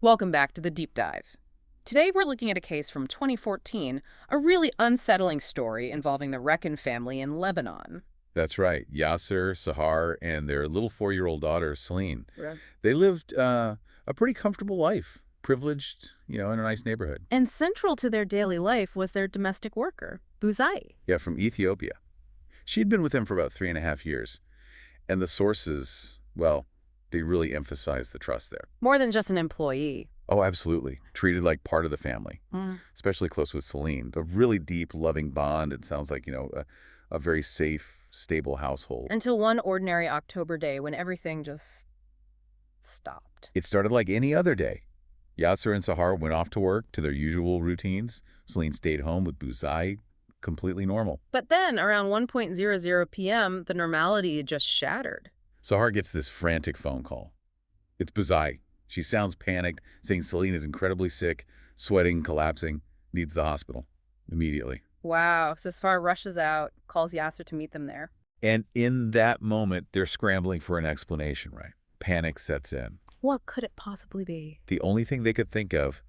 Welcome back to the Deep Dive. Today we're looking at a case from 2014, a really unsettling story involving the Rakaan family in Lebanon. That's right. Yasser, Sahar, and their little 4-year-old daughter, Seline. Right. They lived a pretty comfortable life, privileged, in a nice neighborhood. And central to their daily life was their domestic worker, Bouzai. Yeah, from Ethiopia. She'd been with them for about 3.5 years. And the sources, well, they really emphasized the trust there. More than just an employee. Oh, absolutely. Treated like part of the family, Mm. especially close with Seline. A really deep, loving bond. It sounds like, a very safe, stable household. Until one ordinary October day when everything just stopped. It started like any other day. Yasser and Sahar went off to work to their usual routines. Seline stayed home with Bouzai, completely normal. But then, around 1:00 p.m., the normality just shattered. Sahar gets this frantic phone call. It's Bouzai. She sounds panicked, saying Seline is incredibly sick, sweating, collapsing, needs the hospital immediately. Wow. So Safar rushes out, calls Yasser to meet them there. And in that moment, they're scrambling for an explanation, right? Panic sets in. What could it possibly be? The only thing they could think of,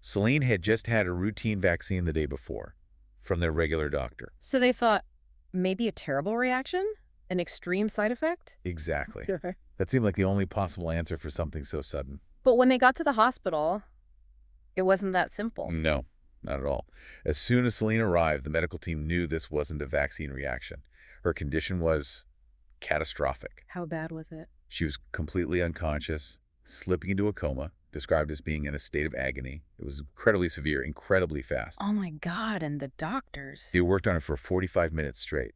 Seline had just had a routine vaccine the day before from their regular doctor. So they thought, maybe a terrible reaction? An extreme side effect? Exactly. That seemed like the only possible answer for something so sudden. But when they got to the hospital, it wasn't that simple. No, not at all. As soon as Seline arrived, the medical team knew this wasn't a vaccine reaction. Her condition was catastrophic. How bad was it? She was completely unconscious, slipping into a coma, described as being in a state of agony. It was incredibly severe, incredibly fast. Oh my God, and the doctors. They worked on her for 45 minutes straight,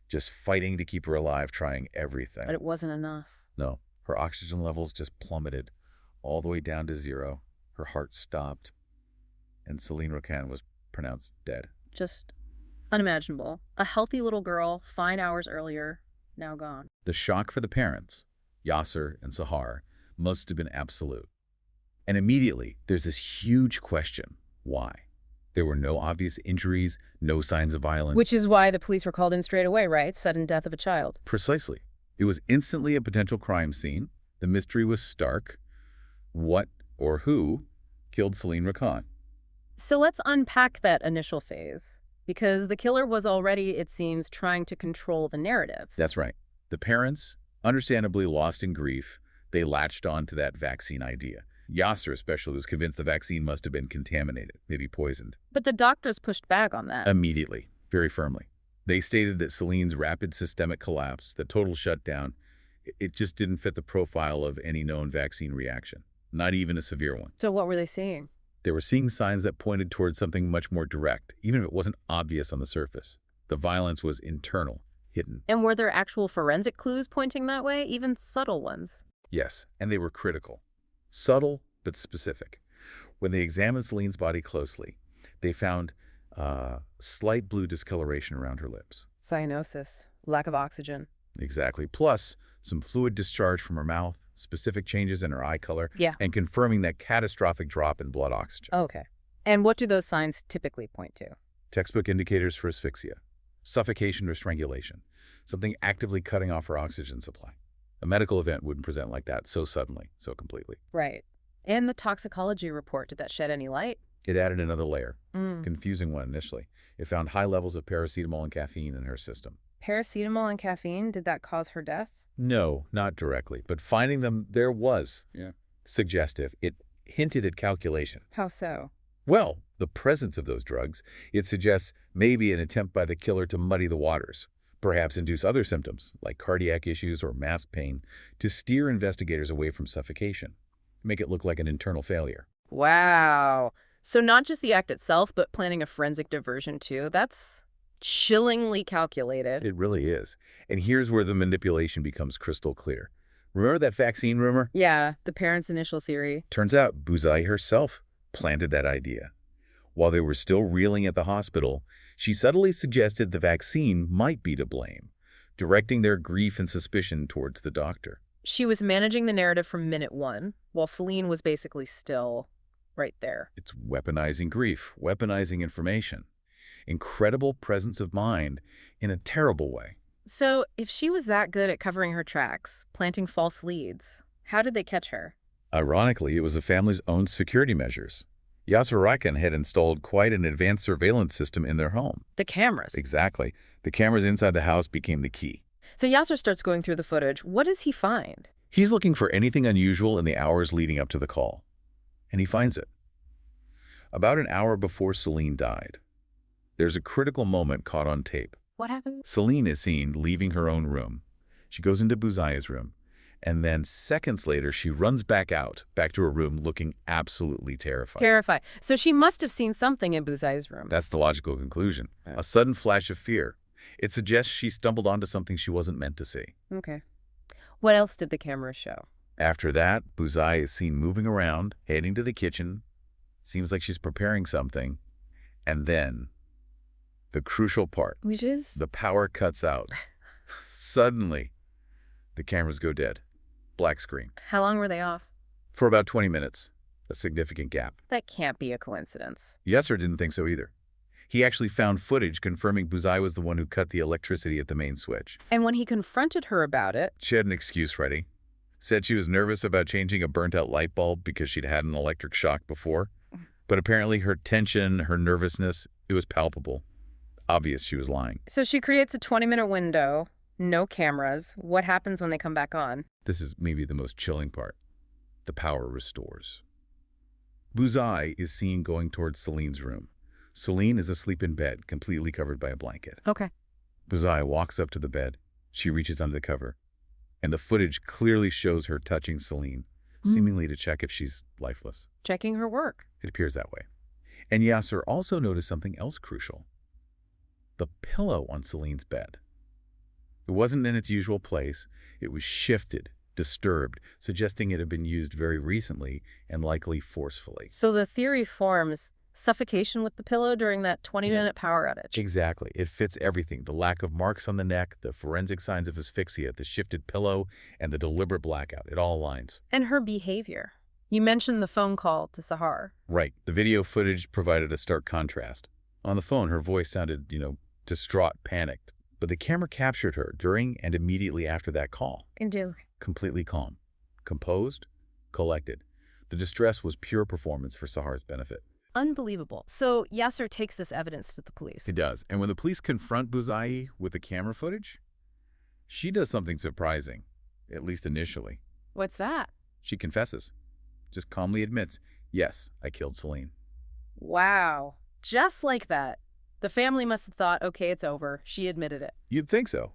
just fighting to keep her alive, trying everything. But it wasn't enough. No, her oxygen levels just plummeted all the way down to 0. Her heart stopped, and Selin Rakaan was pronounced dead. Just unimaginable. A healthy little girl, fine hours earlier, now gone. The shock for the parents, Yasser and Sahar, must have been absolute. And immediately, there's this huge question. Why? There were no obvious injuries, no signs of violence. Which is why the police were called in straight away, right? Sudden death of a child. Precisely. It was instantly a potential crime scene. The mystery was stark. What or who killed Selin Rakaan? So let's unpack that initial phase. Because the killer was already, it seems, trying to control the narrative. That's right. The parents, understandably lost in grief, they latched on to that vaccine idea. Yasser especially was convinced the vaccine must have been contaminated, maybe poisoned. But the doctors pushed back on that. Immediately, very firmly. They stated that Seline's rapid systemic collapse, the total shutdown, it just didn't fit the profile of any known vaccine reaction, not even a severe one. So what were they seeing? They were seeing signs that pointed towards something much more direct, even if it wasn't obvious on the surface. The violence was internal, hidden. And were there actual forensic clues pointing that way, even subtle ones? Yes, and they were critical. Subtle, but specific. When they examined Seline's body closely, they found slight blue discoloration around her lips. Cyanosis, lack of oxygen. Exactly. Plus, some fluid discharge from her mouth, specific changes in her eye color, Yeah. and confirming that catastrophic drop in blood oxygen. Okay. And what do those signs typically point to? Textbook indicators for asphyxia, suffocation or strangulation, something actively cutting off her oxygen supply. A medical event wouldn't present like that so suddenly, so completely. Right. And the toxicology report, did that shed any light? It added another layer, confusing one initially. It found high levels of paracetamol and caffeine in her system. Paracetamol and caffeine, did that cause her death? No, not directly, but finding them there was suggestive. It hinted at calculation. How so? Well, the presence of those drugs, it suggests maybe an attempt by the killer to muddy the waters, perhaps induce other symptoms, like cardiac issues or mask pain, to steer investigators away from suffocation, make it look like an internal failure. Wow. So not just the act itself, but planning a forensic diversion too. That's chillingly calculated. It really is. And here's where the manipulation becomes crystal clear. Remember that vaccine rumor? Yeah, the parents' initial theory. Turns out Bouzai herself planted that idea. While they were still reeling at the hospital, she subtly suggested the vaccine might be to blame, directing their grief and suspicion towards the doctor. She was managing the narrative from minute one, while Seline was basically still right there. It's weaponizing grief, weaponizing information. Incredible presence of mind in a terrible way. So if she was that good at covering her tracks, planting false leads, how did they catch her? Ironically, it was the family's own security measures. Yasser Rakaan had installed quite an advanced surveillance system in their home. The cameras. Exactly. The cameras inside the house became the key. So Yasser starts going through the footage. What does he find? He's looking for anything unusual in the hours leading up to the call. And he finds it. About an hour before Seline died, there's a critical moment caught on tape. What happened? Seline is seen leaving her own room. She goes into Bouzai's room. And then seconds later, she runs back to her room looking absolutely terrified. Terrified. So she must have seen something in Bouzai's room. That's the logical conclusion. A sudden flash of fear. It suggests she stumbled onto something she wasn't meant to see. Okay. What else did the cameras show? After that, Bouzai is seen moving around, heading to the kitchen. Seems like she's preparing something. And then, the crucial part. Which is? The power cuts out. Suddenly, the cameras go dead. Black screen. How long were they off? For about 20 minutes. A significant gap. That can't be a coincidence. Yasser didn't think so either. He actually found footage confirming Bouzai was the one who cut the electricity at the main switch. And when he confronted her about it... She had an excuse ready. Said she was nervous about changing a burnt-out light bulb because she'd had an electric shock before. But apparently her tension, her nervousness, it was palpable. Obvious she was lying. So she creates a 20-minute window, no cameras. What happens when they come back on? This is maybe the most chilling part. The power restores. Bouzai is seen going towards Seline's room. Seline is asleep in bed, completely covered by a blanket. Okay. Bouzai walks up to the bed. She reaches under the cover. And the footage clearly shows her touching Seline, seemingly to check if she's lifeless. Checking her work. It appears that way. And Yasser also noticed something else crucial. The pillow on Seline's bed. It wasn't in its usual place. It was shifted, disturbed, suggesting it had been used very recently and likely forcefully. So the theory forms suffocation with the pillow during that 20-minute power outage. Exactly. It fits everything. The lack of marks on the neck, the forensic signs of asphyxia, the shifted pillow, and the deliberate blackout. It all aligns. And her behavior. You mentioned the phone call to Sahar. Right. The video footage provided a stark contrast. On the phone, her voice sounded, distraught, panicked. But the camera captured her during and immediately after that call. Completely calm. Composed. Collected. The distress was pure performance for Sahar's benefit. Unbelievable. So Yasser takes this evidence to the police. He does. And when the police confront Bouzai with the camera footage, she does something surprising, at least initially. What's that? She confesses. Just calmly admits, yes, I killed Seline. Wow. Just like that. The family must have thought, okay, it's over. She admitted it. You'd think so.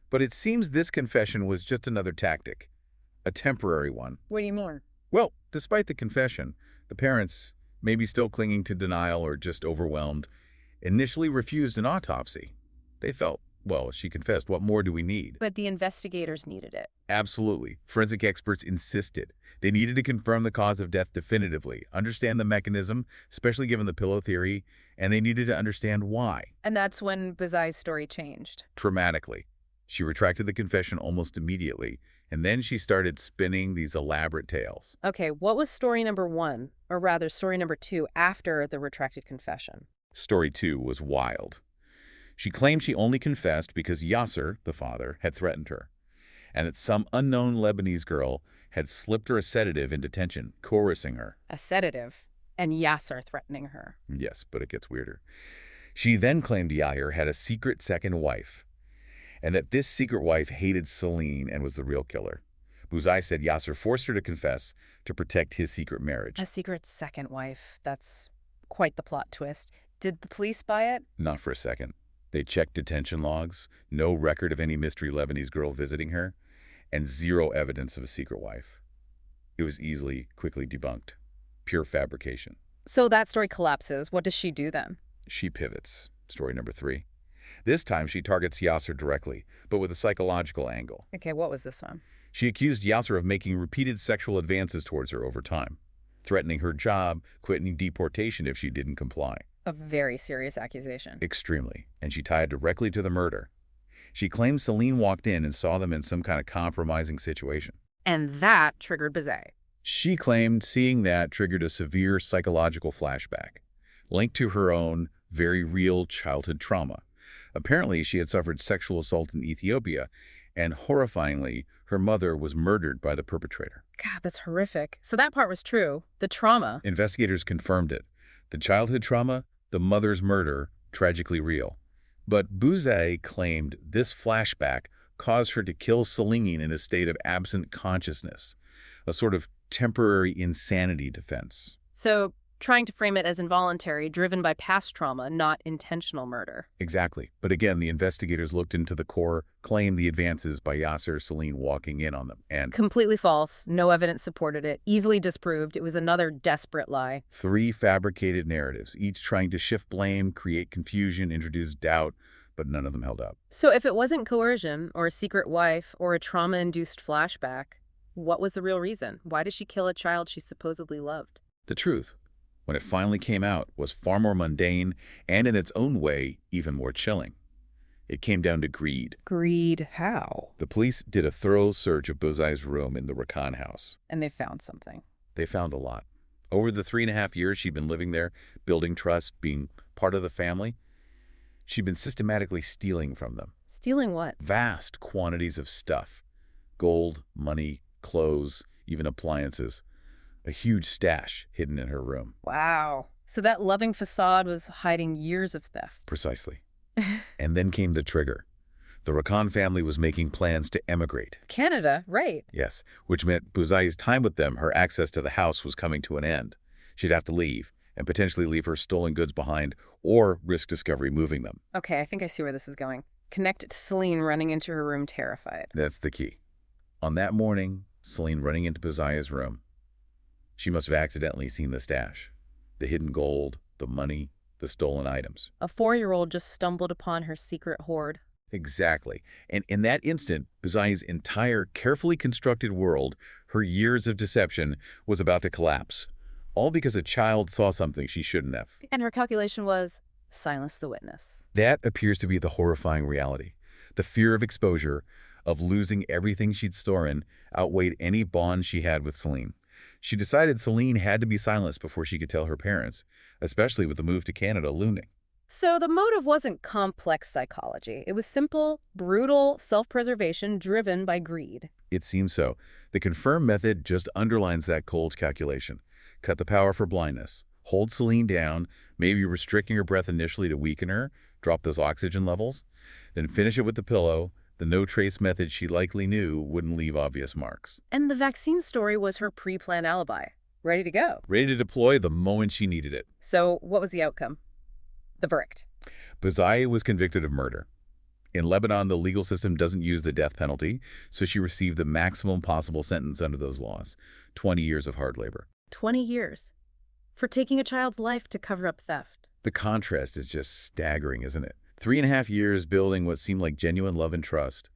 But it seems this confession was just another tactic. A temporary one. What do you mean? Well, despite the confession, the parents, maybe still clinging to denial or just overwhelmed, initially refused an autopsy. They felt, well, she confessed, what more do we need? But the investigators needed it. Absolutely. Forensic experts insisted. They needed to confirm the cause of death definitively, understand the mechanism, especially given the pillow theory, and they needed to understand why. And that's when Bouzai's story changed. Dramatically. She retracted the confession almost immediately, and then she started spinning these elaborate tales. Okay, what was story number 1, or rather story number 2, after the retracted confession? Story 2 was wild. She claimed she only confessed because Yasser, the father, had threatened her, and that some unknown Lebanese girl had slipped her a sedative in detention, coercing her. A sedative, and Yasser threatening her. Yes, but it gets weirder. She then claimed Yasser had a secret second wife, and that this secret wife hated Seline and was the real killer. Bouzai said Yasser forced her to confess to protect his secret marriage. A secret second wife. That's quite the plot twist. Did the police buy it? Not for a second. They checked detention logs, no record of any mystery Lebanese girl visiting her, and zero evidence of a secret wife. It was quickly debunked. Pure fabrication. So that story collapses. What does she do then? She pivots. Story number 3. This time she targets Yasser directly, but with a psychological angle. Okay, what was this one? She accused Yasser of making repeated sexual advances towards her over time, threatening her job, quitting deportation if she didn't comply. A very serious accusation. Extremely, and she tied directly to the murder. She claimed Seline walked in and saw them in some kind of compromising situation. And that triggered Bouzai. She claimed seeing that triggered a severe psychological flashback, linked to her own very real childhood trauma. Apparently, she had suffered sexual assault in Ethiopia, and horrifyingly, Her mother was murdered by the perpetrator. God, that's horrific. So that part was true. The trauma. Investigators confirmed it. The childhood trauma, the mother's murder, tragically real. But Bouzai claimed this flashback caused her to kill Seline in a state of absent consciousness, a sort of temporary insanity defense. So trying to frame it as involuntary, driven by past trauma, not intentional murder. Exactly. But again, the investigators looked into the core, claimed the advances by Yasser Seline walking in on them, and Completely false. No evidence supported it. Easily disproved. It was another desperate lie. 3 fabricated narratives, each trying to shift blame, create confusion, introduce doubt, but none of them held up. So if it wasn't coercion, or a secret wife, or a trauma-induced flashback, what was the real reason? Why did she kill a child she supposedly loved? The truth, when it finally came out, was far more mundane and in its own way, even more chilling. It came down to greed. Greed how? The police did a thorough search of Bouzai's room in the Rakaan house. And they found something. They found a lot. Over the 3.5 years she'd been living there, building trust, being part of the family, she'd been systematically stealing from them. Stealing what? Vast quantities of stuff. Gold, money, clothes, even appliances. A huge stash hidden in her room. Wow. So that loving facade was hiding years of theft. Precisely. And then came the trigger. The Rakaan family was making plans to emigrate. Canada, right. Yes, which meant Bouzai's time with them, her access to the house, was coming to an end. She'd have to leave, and potentially leave her stolen goods behind, or risk discovery moving them. Okay, I think I see where this is going. Connect it to Seline running into her room terrified. That's the key. On that morning, Seline running into Bouzai's room, she must have accidentally seen the stash. The hidden gold, the money, the stolen items. A 4-year-old just stumbled upon her secret hoard. Exactly. And in that instant, Bouzai's entire carefully constructed world, her years of deception, was about to collapse. All because a child saw something she shouldn't have. And her calculation was, silence the witness. That appears to be the horrifying reality. The fear of exposure, of losing everything she'd stolen, outweighed any bond she had with Seline. She decided Seline had to be silenced before she could tell her parents, especially with the move to Canada looming. So the motive wasn't complex psychology. It was simple, brutal self-preservation driven by greed. It seems so. The confirmed method just underlines that cold calculation. Cut the power for blindness. Hold Seline down, maybe restricting her breath initially to weaken her, drop those oxygen levels, then finish it with the pillow. The no-trace method she likely knew wouldn't leave obvious marks. And the vaccine story was her pre-planned alibi. Ready to go. Ready to deploy the moment she needed it. So what was the outcome? The verdict. Bouzai was convicted of murder. In Lebanon, the legal system doesn't use the death penalty, so she received the maximum possible sentence under those laws, 20 years of hard labor. 20 years. For taking a child's life to cover up theft. The contrast is just staggering, isn't it? 3.5 years building what seemed like genuine love and trust,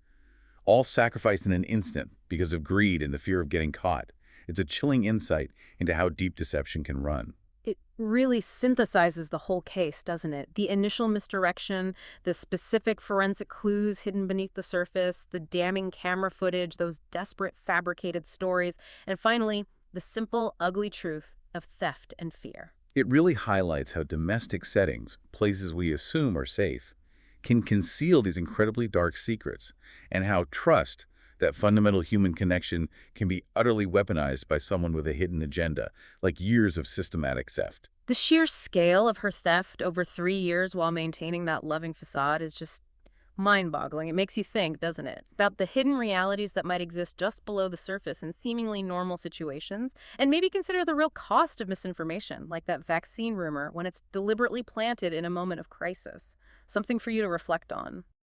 all sacrificed in an instant because of greed and the fear of getting caught. It's a chilling insight into how deep deception can run. It really synthesizes the whole case, doesn't it? The initial misdirection, the specific forensic clues hidden beneath the surface, the damning camera footage, those desperate fabricated stories, and finally, the simple, ugly truth of theft and fear. It really highlights how domestic settings, places we assume are safe, can conceal these incredibly dark secrets, and how trust, that fundamental human connection, can be utterly weaponized by someone with a hidden agenda, like years of systematic theft. The sheer scale of her theft over 3 years while maintaining that loving facade is just mind-boggling. It makes you think, doesn't it, about the hidden realities that might exist just below the surface in seemingly normal situations, and maybe consider the real cost of misinformation, like that vaccine rumor, when it's deliberately planted in a moment of crisis. Something for you to reflect on.